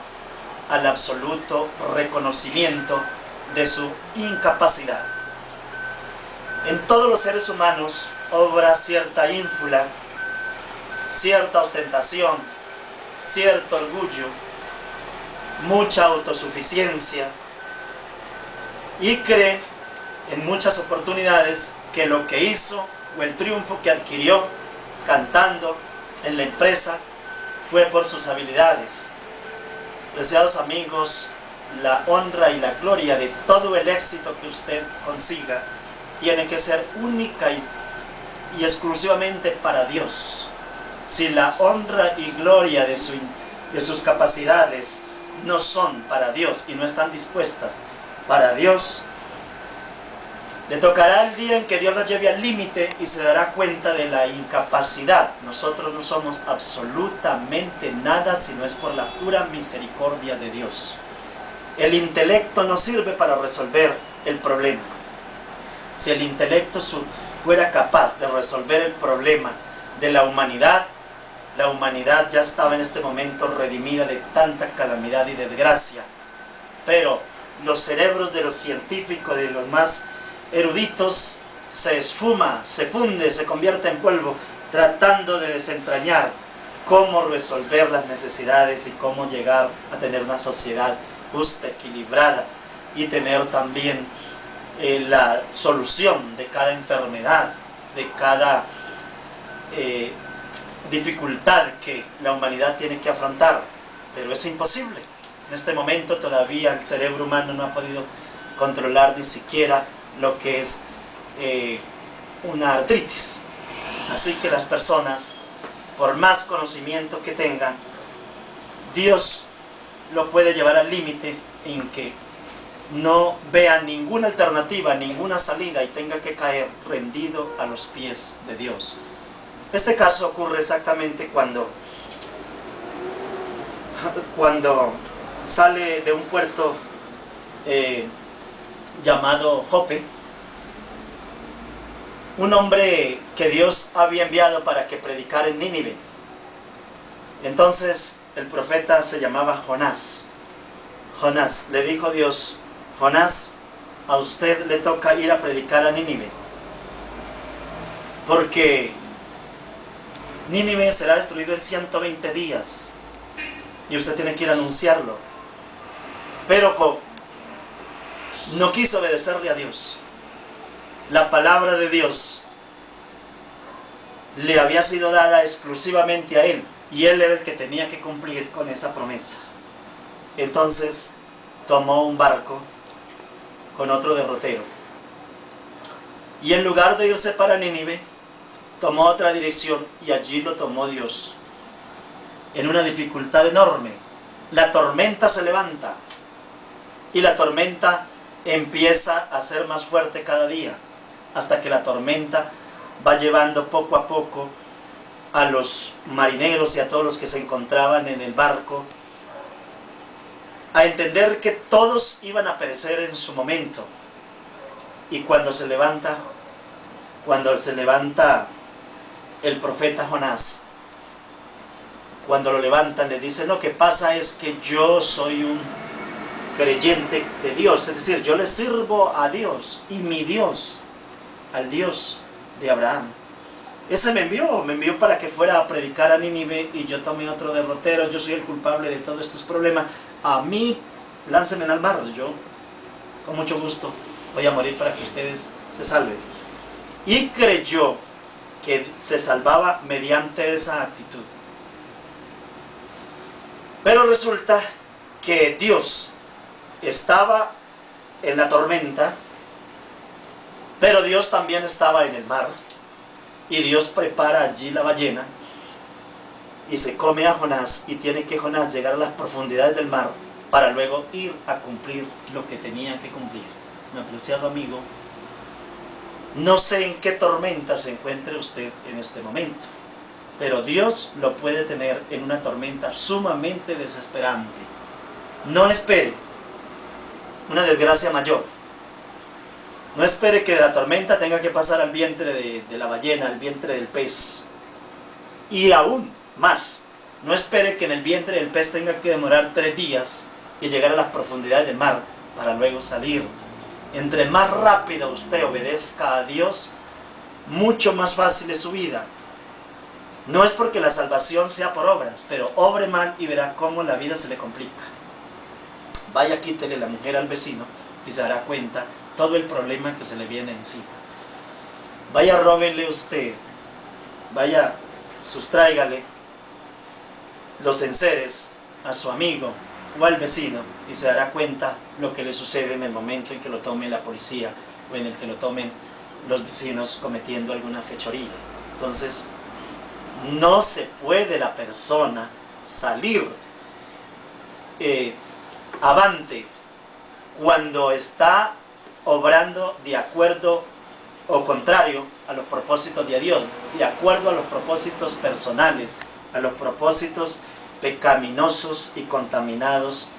al absoluto reconocimiento de su incapacidad. En todos los seres humanos obra cierta ínfula, cierta ostentación, cierto orgullo, mucha autosuficiencia, y cree en muchas oportunidades que lo que hizo o el triunfo que adquirió cantando en la empresa, fue por sus habilidades. Preciados amigos, la honra y la gloria de todo el éxito que usted consiga tiene que ser única y exclusivamente para Dios. Si la honra y gloria de sus capacidades no son para Dios y no están dispuestas para Dios, le tocará el día en que Dios la lleve al límite y se dará cuenta de la incapacidad. Nosotros no somos absolutamente nada si no es por la pura misericordia de Dios. El intelecto no sirve para resolver el problema. Si el intelecto fuera capaz de resolver el problema de la humanidad ya estaba en este momento redimida de tanta calamidad y desgracia. Pero los cerebros de los científicos, de los más eruditos, se esfuma, se funde, se convierte en polvo, tratando de desentrañar cómo resolver las necesidades y cómo llegar a tener una sociedad justa, equilibrada, y tener también la solución de cada enfermedad, de cada dificultad que la humanidad tiene que afrontar. Pero es imposible. En este momento todavía el cerebro humano no ha podido controlar ni siquiera lo que es una artritis. Así que las personas, por más conocimiento que tengan, Dios lo puede llevar al límite en que no vea ninguna alternativa, ninguna salida y tenga que caer rendido a los pies de Dios. Este caso ocurre exactamente cuando sale de un puerto llamado Jope un hombre que Dios había enviado para que predicara en Nínive. Entonces el profeta se llamaba Jonás. Jonás, le dijo Dios: Jonás, a usted le toca ir a predicar a Nínive, porque Nínive será destruido en 120 días y usted tiene que ir a anunciarlo. Pero Job no quiso obedecerle a Dios. La palabra de Dios le había sido dada exclusivamente a él, y él era el que tenía que cumplir con esa promesa. Entonces tomó un barco con otro derrotero, y en lugar de irse para Nínive, tomó otra dirección, y allí lo tomó Dios en una dificultad enorme. La tormenta se levanta, y la tormenta empieza a ser más fuerte cada día, hasta que la tormenta va llevando poco a poco a los marineros y a todos los que se encontraban en el barco a entender que todos iban a perecer en su momento. Y cuando se levanta el profeta Jonás, cuando lo levantan, le dice: lo que pasa es que yo soy un creyente de Dios, es decir, yo le sirvo a Dios, y mi Dios, al Dios de Abraham. Ese me envió para que fuera a predicar a Nínive, y yo tomé otro derrotero. Yo soy el culpable de todos estos problemas. A mí, láncenme al mar, yo con mucho gusto voy a morir para que ustedes se salven. Y creyó que se salvaba mediante esa actitud. Pero resulta que Dios estaba en la tormenta, pero Dios también estaba en el mar, y Dios prepara allí la ballena y se come a Jonás, y tiene que Jonás llegar a las profundidades del mar para luego ir a cumplir lo que tenía que cumplir. Mi apreciado amigo, no sé en qué tormenta se encuentre usted en este momento, pero Dios lo puede tener en una tormenta sumamente desesperante. No espere una desgracia mayor. No espere que de la tormenta tenga que pasar al vientre de la ballena, al vientre del pez. Y aún más, no espere que en el vientre del pez tenga que demorar 3 días y llegar a las profundidades del mar para luego salir. Entre más rápido usted obedezca a Dios, mucho más fácil es su vida. No es porque la salvación sea por obras, pero obre mal y verá cómo la vida se le complica. Vaya, quítele la mujer al vecino y se dará cuenta todo el problema que se le viene encima. Vaya, róbele usted, vaya, sustráigale los enseres a su amigo o al vecino y se dará cuenta lo que le sucede en el momento en que lo tome la policía o en el que lo tomen los vecinos cometiendo alguna fechoría. Entonces, no se puede la persona salir avante cuando está obrando de acuerdo o contrario a los propósitos de Dios, de acuerdo a los propósitos personales, a los propósitos pecaminosos y contaminados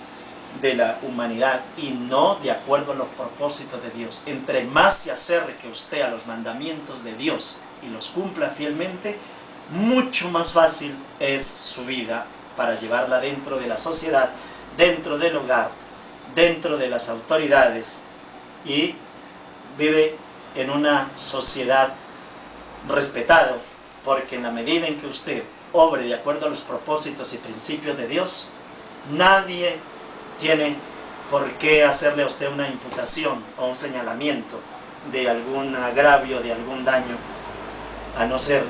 de la humanidad, y no de acuerdo a los propósitos de Dios. Entre más se acerque usted a los mandamientos de Dios y los cumpla fielmente, mucho más fácil es su vida para llevarla dentro de la sociedad, dentro del hogar, dentro de las autoridades, y vive en una sociedad respetado, porque en la medida en que usted obre de acuerdo a los propósitos y principios de Dios, nadie tiene por qué hacerle a usted una imputación o un señalamiento de algún agravio, de algún daño, a no ser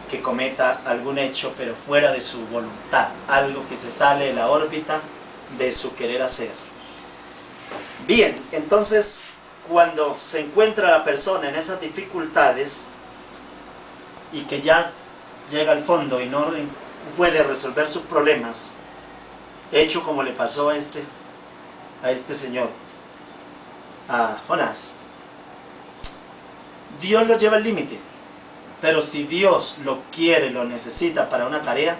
que cometa algún hecho pero fuera de su voluntad, algo que se sale de la órbita de su querer hacer. Bien, entonces cuando se encuentra la persona en esas dificultades y que ya llega al fondo y no puede resolver sus problemas, hecho como le pasó a este señor, a Jonás, Dios lo lleva al límite. Pero si Dios lo quiere, lo necesita para una tarea,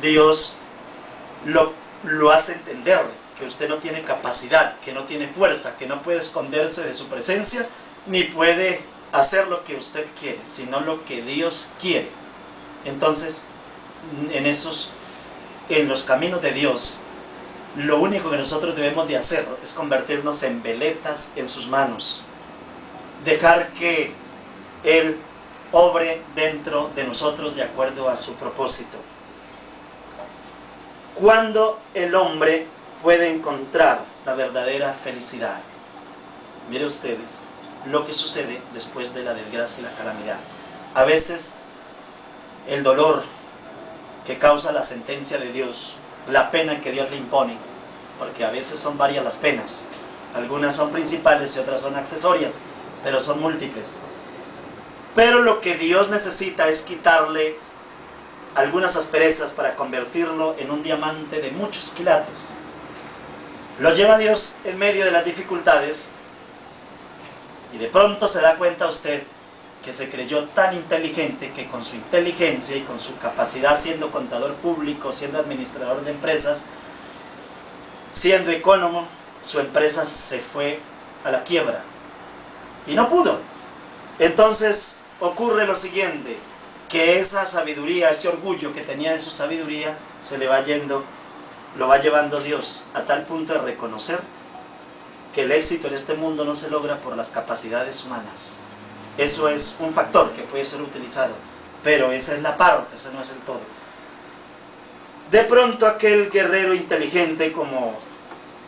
Dios lo hace entender que usted no tiene capacidad, que no tiene fuerza, que no puede esconderse de su presencia, ni puede hacer lo que usted quiere, sino lo que Dios quiere. Entonces, en los caminos de Dios, lo único que nosotros debemos de hacer es convertirnos en veletas en sus manos, dejar que Él obre dentro de nosotros de acuerdo a su propósito. ¿Cuándo el hombre puede encontrar la verdadera felicidad? Mire ustedes lo que sucede después de la desgracia y la calamidad. A veces el dolor que causa la sentencia de Dios, la pena que Dios le impone, porque a veces son varias las penas, algunas son principales y otras son accesorias, pero son múltiples. Pero lo que Dios necesita es quitarle algunas asperezas para convertirlo en un diamante de muchos quilates. Lo lleva Dios en medio de las dificultades y de pronto se da cuenta usted que se creyó tan inteligente que con su inteligencia y con su capacidad, siendo contador público, siendo administrador de empresas, siendo ecónomo, su empresa se fue a la quiebra y no pudo. Entonces ocurre lo siguiente, que esa sabiduría, ese orgullo que tenía de su sabiduría, se le va yendo, lo va llevando Dios a tal punto de reconocer que el éxito en este mundo no se logra por las capacidades humanas. Eso es un factor que puede ser utilizado, pero esa es la parte, ese no es el todo. De pronto aquel guerrero inteligente, como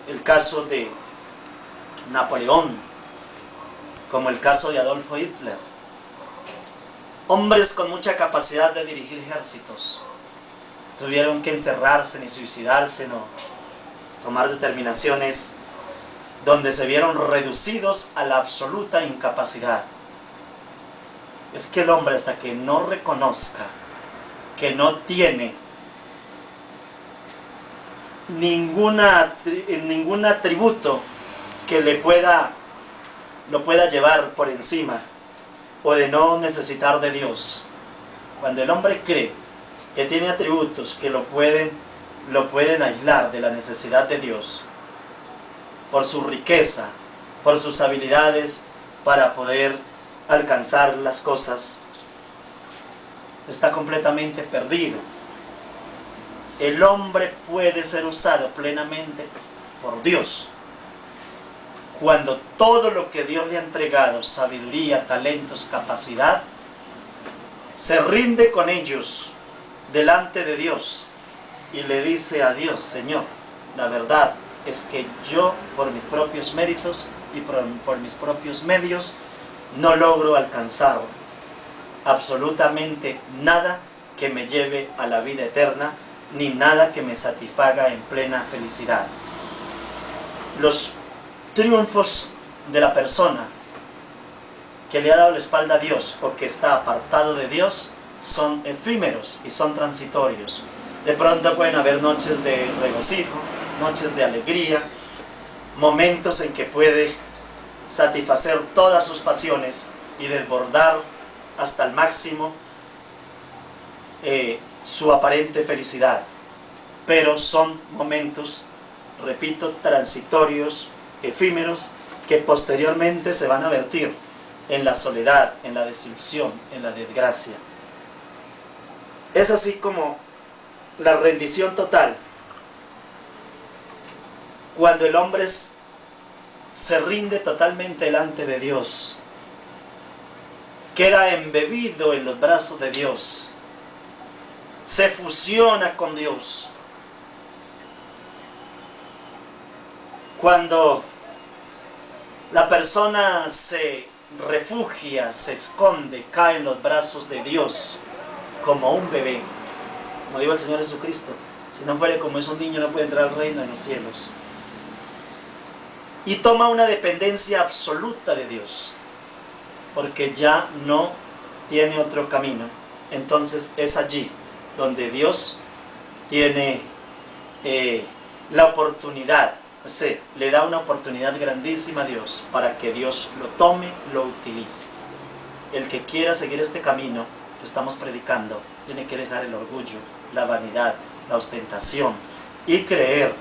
el caso de Napoleón, como el caso de Adolfo Hitler, hombres con mucha capacidad de dirigir ejércitos, tuvieron que encerrarse, ni suicidarse, no tomar determinaciones donde se vieron reducidos a la absoluta incapacidad. Es que el hombre, hasta que no reconozca que no tiene ningún atributo que lo pueda llevar por encima, o de no necesitar de Dios, cuando el hombre cree que tiene atributos que lo pueden aislar de la necesidad de Dios, por su riqueza, por sus habilidades para poder alcanzar las cosas, está completamente perdido. El hombre puede ser usado plenamente por Dios cuando todo lo que Dios le ha entregado, sabiduría, talentos, capacidad, se rinde con ellos delante de Dios y le dice a Dios: Señor, la verdad es que yo, por mis propios méritos y por mis propios medios, no logro alcanzar absolutamente nada que me lleve a la vida eterna, ni nada que me satisfaga en plena felicidad. Los triunfos de la persona que le ha dado la espalda a Dios o que está apartado de Dios son efímeros y son transitorios. De pronto pueden haber noches de regocijo, noches de alegría, momentos en que puede satisfacer todas sus pasiones y desbordar hasta el máximo su aparente felicidad. Pero son momentos, repito, transitorios, efímeros, que posteriormente se van a vertir en la soledad, en la desilusión, en la desgracia. Es así como la rendición total, cuando el hombre se rinde totalmente delante de Dios, queda embebido en los brazos de Dios, se fusiona con Dios. Cuando la persona se refugia, se esconde, cae en los brazos de Dios como un bebé, como dijo el Señor Jesucristo, si no fuere como es un niño no puede entrar al reino de los cielos, y toma una dependencia absoluta de Dios, porque ya no tiene otro camino. Entonces es allí donde Dios tiene la oportunidad, o sea, le da una oportunidad grandísima a Dios para que Dios lo tome, lo utilice. El que quiera seguir este camino que estamos predicando tiene que dejar el orgullo, la vanidad, la ostentación y creer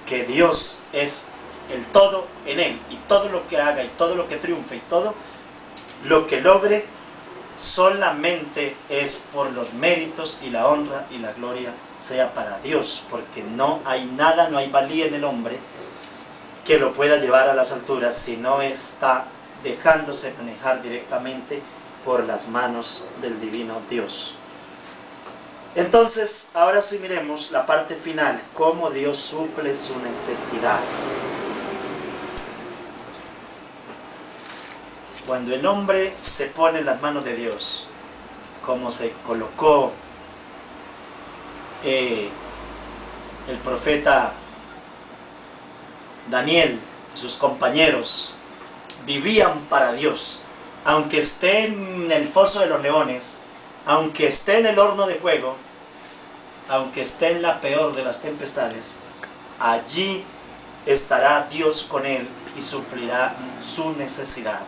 que Dios es el todo en él, y todo lo que haga y todo lo que triunfe y todo lo que logre solamente es por los méritos y la honra y la gloria sea para Dios, porque no hay nada, no hay valía en el hombre que lo pueda llevar a las alturas si no está dejándose manejar directamente por las manos del divino Dios. Entonces, ahora sí miremos la parte final, cómo Dios suple su necesidad. Cuando el hombre se pone en las manos de Dios, como se colocó el profeta Daniel y sus compañeros, vivían para Dios, aunque esté en el foso de los leones, aunque esté en el horno de fuego, aunque esté en la peor de las tempestades, allí estará Dios con él y suplirá su necesidad.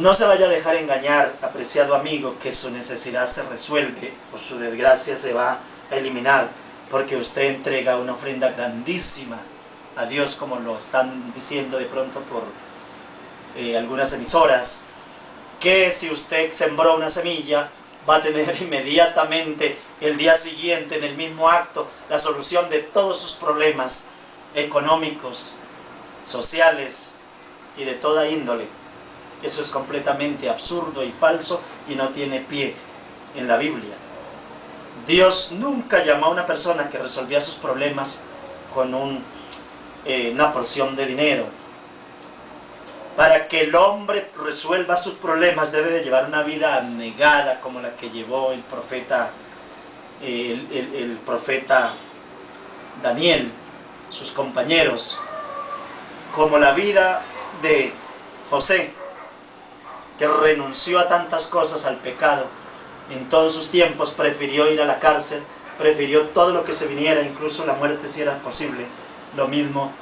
No se vaya a dejar engañar, apreciado amigo, que su necesidad se resuelve o su desgracia se va a eliminar porque usted entrega una ofrenda grandísima a Dios, como lo están diciendo de pronto por algunas emisoras, que si usted sembró una semilla va a tener inmediatamente el día siguiente, en el mismo acto, la solución de todos sus problemas económicos, sociales y de toda índole. Eso es completamente absurdo y falso y no tiene pie en la Biblia. Dios nunca llamó a una persona que resolvía sus problemas con una porción de dinero. Para que el hombre resuelva sus problemas debe de llevar una vida abnegada como la que llevó el profeta Daniel, sus compañeros, como la vida de José, que renunció a tantas cosas, al pecado, en todos sus tiempos, prefirió ir a la cárcel, prefirió todo lo que se viniera, incluso la muerte si era posible. Lo mismo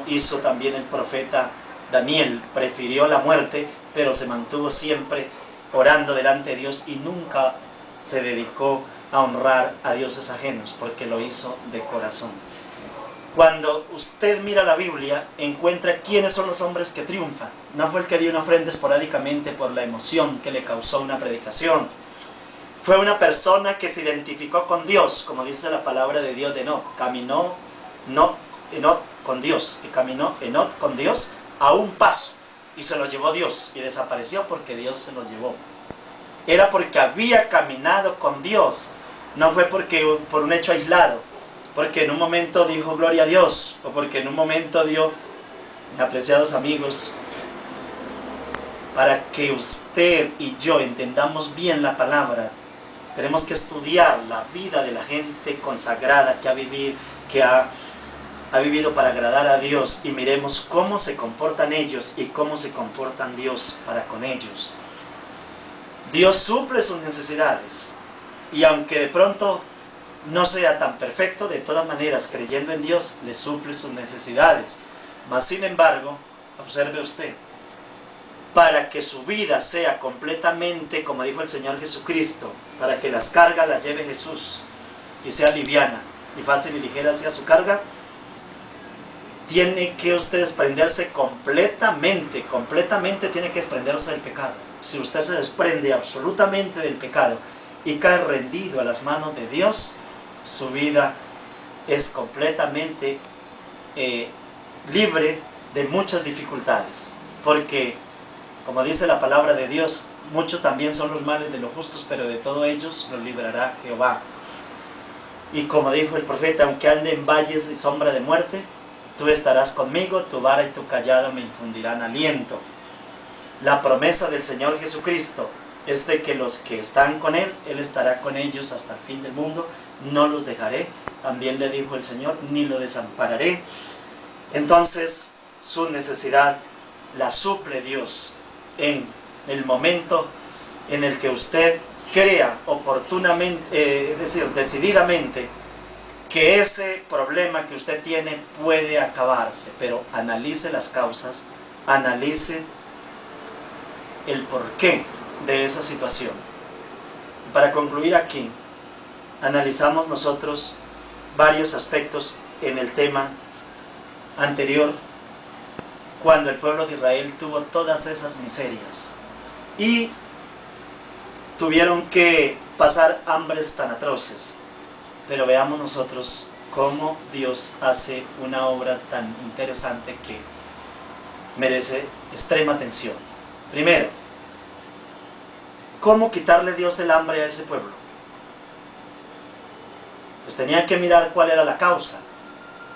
hizo también el profeta Daniel, prefirió la muerte, pero se mantuvo siempre orando delante de Dios y nunca se dedicó a honrar a dioses ajenos, porque lo hizo de corazón. Cuando usted mira la Biblia, encuentra quiénes son los hombres que triunfan. No fue el que dio una ofrenda esporádicamente por la emoción que le causó una predicación. Fue una persona que se identificó con Dios, como dice la palabra de Dios de Enoc. Caminó Enoc con Dios, y caminó Enoc con Dios a un paso, y se lo llevó Dios, y desapareció porque Dios se lo llevó. Era porque había caminado con Dios, no fue por un hecho aislado, porque en un momento dijo gloria a Dios, o porque en un momento dio, apreciados amigos, para que usted y yo entendamos bien la palabra, Tenemos que estudiar la vida de la gente consagrada que ha vivido para agradar a Dios, y miremos cómo se comportan ellos y cómo se comportan Dios para con ellos. Dios suple sus necesidades, y aunque de pronto no sea tan perfecto, de todas maneras, creyendo en Dios, le suple sus necesidades. Mas sin embargo, observe usted, para que su vida sea completamente, como dijo el Señor Jesucristo, para que las cargas las lleve Jesús y sea liviana y fácil y ligera sea su carga, tiene que usted desprenderse completamente tiene que desprenderse del pecado. Si usted se desprende absolutamente del pecado y cae rendido a las manos de Dios, su vida es completamente libre de muchas dificultades, porque como dice la palabra de Dios, muchos también son los males de los justos, pero de todos ellos los librará Jehová. Y como dijo el profeta, aunque ande en valles y sombra de muerte, tú estarás conmigo, tu vara y tu callado me infundirán aliento. La promesa del Señor Jesucristo es de que los que están con Él, Él estará con ellos hasta el fin del mundo, no los dejaré. También le dijo el Señor, ni lo desampararé. Entonces, su necesidad la suple Dios en el momento en el que usted crea oportunamente, es decir, decididamente, que ese problema que usted tiene puede acabarse, pero analice las causas, analice el porqué de esa situación. Para concluir aquí, analizamos nosotros varios aspectos en el tema anterior, cuando el pueblo de Israel tuvo todas esas miserias y tuvieron que pasar hambres tan atroces. Pero veamos nosotros cómo Dios hace una obra tan interesante que merece extrema atención. Primero, ¿cómo quitarle Dios el hambre a ese pueblo? Pues tenía que mirar cuál era la causa,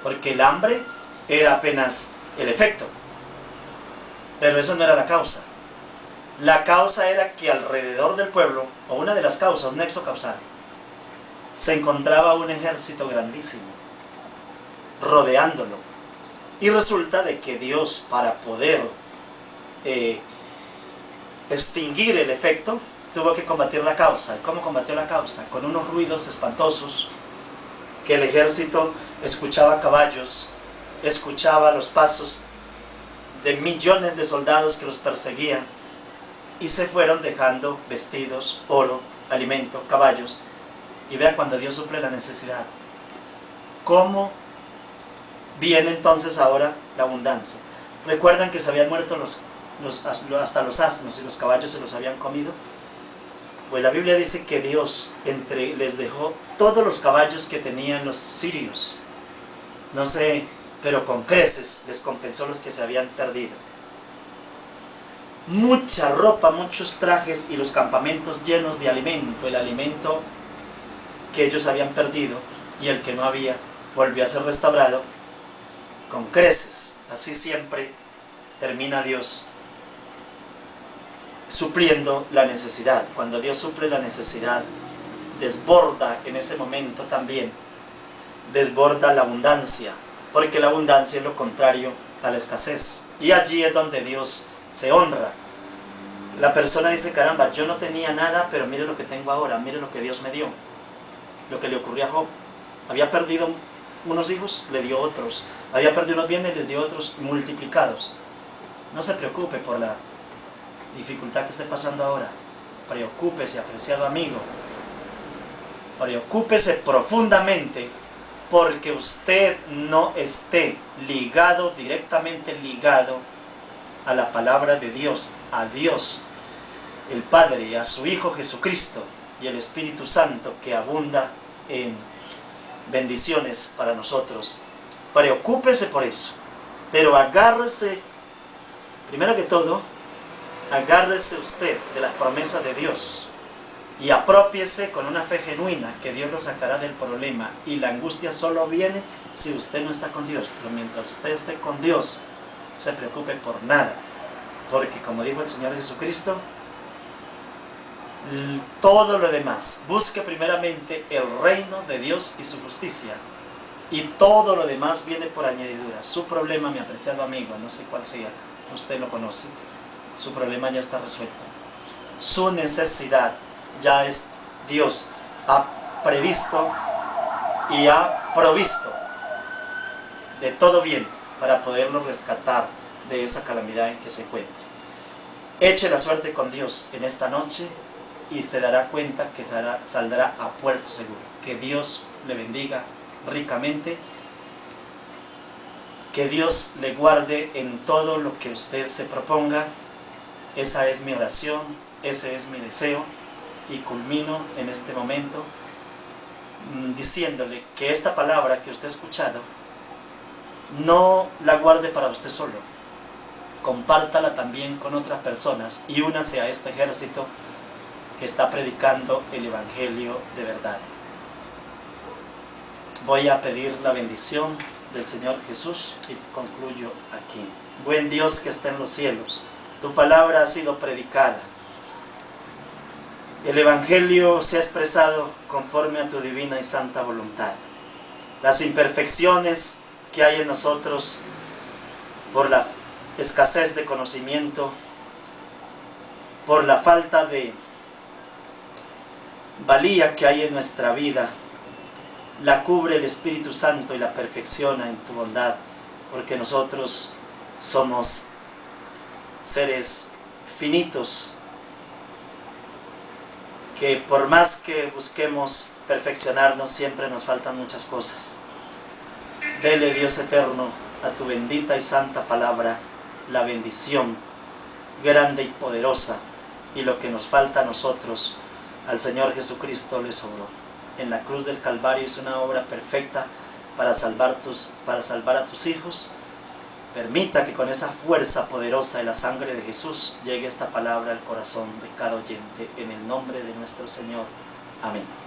porque el hambre era apenas el efecto, pero eso no era la causa. La causa era que alrededor del pueblo, o una de las causas, un nexo causal, se encontraba un ejército grandísimo, rodeándolo. Y resulta de que Dios, para poder extinguir el efecto, tuvo que combatir la causa. ¿Cómo combatió la causa? Con unos ruidos espantosos, que el ejército escuchaba caballos, escuchaba los pasos de millones de soldados que los perseguían, y se fueron dejando vestidos, oro, alimento, caballos. Y vea cuando Dios suple la necesidad, ¿cómo viene entonces ahora la abundancia? ¿Recuerdan que se habían muerto hasta los asnos y los caballos se los habían comido? Pues la Biblia dice que Dios les dejó todos los caballos que tenían los sirios. No sé, pero con creces les compensó los que se habían perdido. Mucha ropa, muchos trajes y los campamentos llenos de alimento. El alimento que ellos habían perdido y el que no había volvió a ser restaurado con creces. Así siempre termina Dios supliendo la necesidad. Cuando Dios suple la necesidad, desborda en ese momento también, desborda la abundancia, porque la abundancia es lo contrario a la escasez. Y allí es donde Dios se honra. La persona dice, caramba, yo no tenía nada, pero mire lo que tengo ahora, mire lo que Dios me dio. Lo que le ocurrió a Job. Había perdido unos hijos, le dio otros. Había perdido unos bienes, le dio otros multiplicados. No se preocupe por la dificultad que esté pasando ahora. Preocúpese, apreciado amigo. Preocúpese profundamente porque usted no esté ligado, directamente ligado a la palabra de Dios, a Dios, el Padre, a su Hijo Jesucristo y el Espíritu Santo que abunda en bendiciones para nosotros. Preocúpese por eso, pero agárrese, primero que todo, agárrese usted de las promesas de Dios y aprópiese con una fe genuina que Dios lo sacará del problema. Y la angustia solo viene si usted no está con Dios, pero mientras usted esté con Dios, no se preocupe por nada, porque como dijo el Señor Jesucristo, todo lo demás. Busque primeramente el reino de Dios y su justicia, y todo lo demás viene por añadidura. Su problema, mi apreciado amigo, no sé cuál sea, usted lo conoce, su problema ya está resuelto. Su necesidad ya es, Dios ha previsto y ha provisto de todo bien para poderlo rescatar de esa calamidad en que se encuentra. Eche la suerte con Dios en esta noche y se dará cuenta que saldrá a puerto seguro. Que Dios le bendiga ricamente, que Dios le guarde en todo lo que usted se proponga. Esa es mi oración, ese es mi deseo, y culmino en este momento diciéndole que esta palabra que usted ha escuchado no la guarde para usted solo, compártala también con otras personas y únase a este ejército que está predicando el Evangelio de verdad. Voy a pedir la bendición del Señor Jesús y concluyo aquí. Buen Dios que está en los cielos, tu palabra ha sido predicada. El Evangelio se ha expresado conforme a tu divina y santa voluntad. Las imperfecciones que hay en nosotros por la escasez de conocimiento, por la falta de valía que hay en nuestra vida, la cubre el Espíritu Santo y la perfecciona en tu bondad, porque nosotros somos seres finitos, que por más que busquemos perfeccionarnos, siempre nos faltan muchas cosas. Dele, Dios eterno, a tu bendita y santa palabra la bendición grande y poderosa, y lo que nos falta a nosotros, al Señor Jesucristo le sobró. En la cruz del Calvario es una obra perfecta para salvar a tus hijos. Permita que con esa fuerza poderosa de la sangre de Jesús llegue esta palabra al corazón de cada oyente, en el nombre de nuestro Señor. Amén.